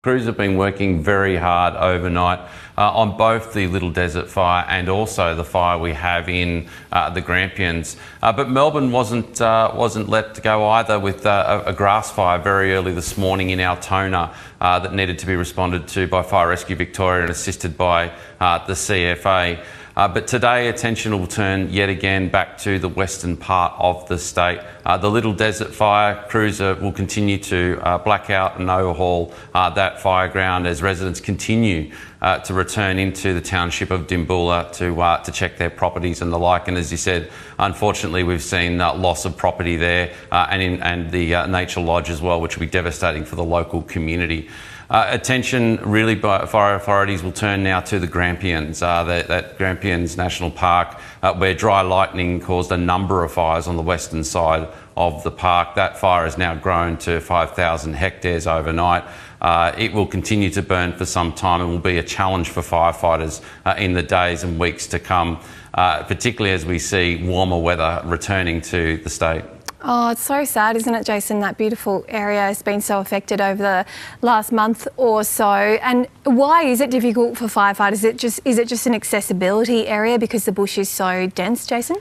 Crews have been working very hard overnight on both the Little Desert fire and also the fire we have in the Grampians. But Melbourne wasn't let go either, with a grass fire very early this morning in Altona that needed to be responded to by Fire Rescue Victoria and assisted by the CFA. But today attention will turn yet again back to the western part of the state. The Little Desert fire, crews will continue to black out and overhaul that fire ground as residents continue to return into the township of Dimboola to check their properties and the like. And as you said, unfortunately we've seen loss of property there and the nature lodge as well, which will be devastating for the local community. Attention really by fire authorities will turn now to the Grampians, that Grampians National Park, where dry lightning caused a number of fires on the western side of the park. That fire has now grown to 5,000 hectares overnight. It will continue to burn for some time and will be a challenge for firefighters in the days and weeks to come, particularly as we see warmer weather returning to the state. Oh, it's so sad, isn't it, Jason? That beautiful area has been so affected over the last month or so. And why is it difficult for firefighters? Is it just an accessibility area because the bush is so dense, Jason?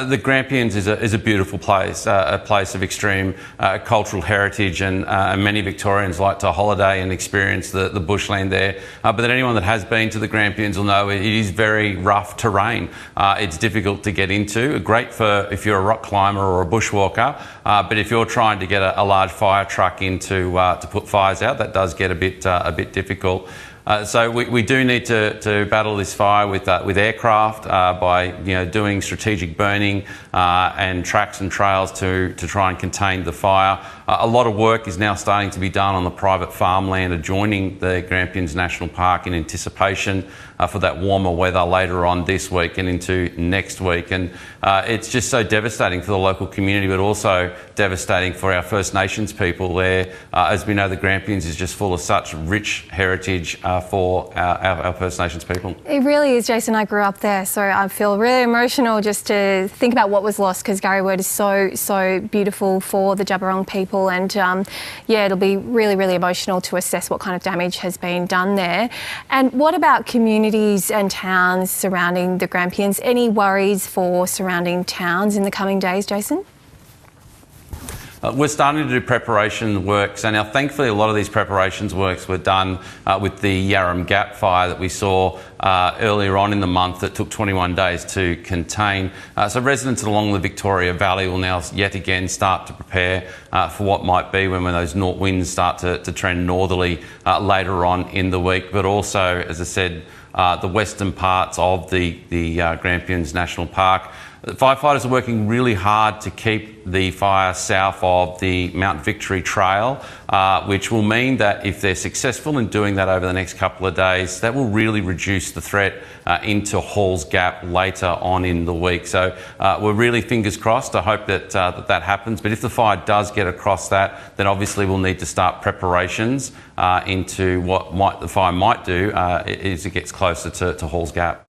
The Grampians is a beautiful place, a place of extreme cultural heritage, and many Victorians like to holiday and experience the bushland there. But anyone that has been to the Grampians will know it is very rough terrain. It's difficult to get into. Great for if you're a rock climber or a bushwalker, but if you're trying to get a large fire truck in to put fires out, that does get a bit difficult. So we do need to battle this fire with aircraft by doing strategic burning and tracks and trails to try and contain the fire. A lot of work is now starting to be done on the private farmland adjoining the Grampians National Park in anticipation for that warmer weather later on this week and into next week. And it's just so devastating for the local community, but also devastating for our First Nations people where, as we know, the Grampians is just full of such rich heritage for our First Nations people. It really is, Jason. I grew up there, so I feel really emotional just to think about what was lost, because Gary Word is so beautiful for the Jabberong people, and yeah, it'll be really emotional to assess what kind of damage has been done there. And what about communities and towns surrounding the Grampians? Any worries for surrounding towns in the coming days, Jason? We're starting to do preparation works, and now thankfully a lot of these preparations works were done with the Yarram Gap fire that we saw earlier on in the month that took 21 days to contain. So residents along the Victoria Valley will now yet again start to prepare for what might be when those north winds start to trend northerly later on in the week. But also, as I said, the western parts of the Grampians National Park. The firefighters are working really hard to keep the fire south of the Mount Victory Trail, which will mean that if they're successful in doing that over the next couple of days, that will really reduce the threat into Halls Gap later on in the week. So we're really fingers crossed. I hope that that happens. But if the fire does get across that, then obviously we'll need to start preparations into what the fire might do as it gets closer to Halls Gap.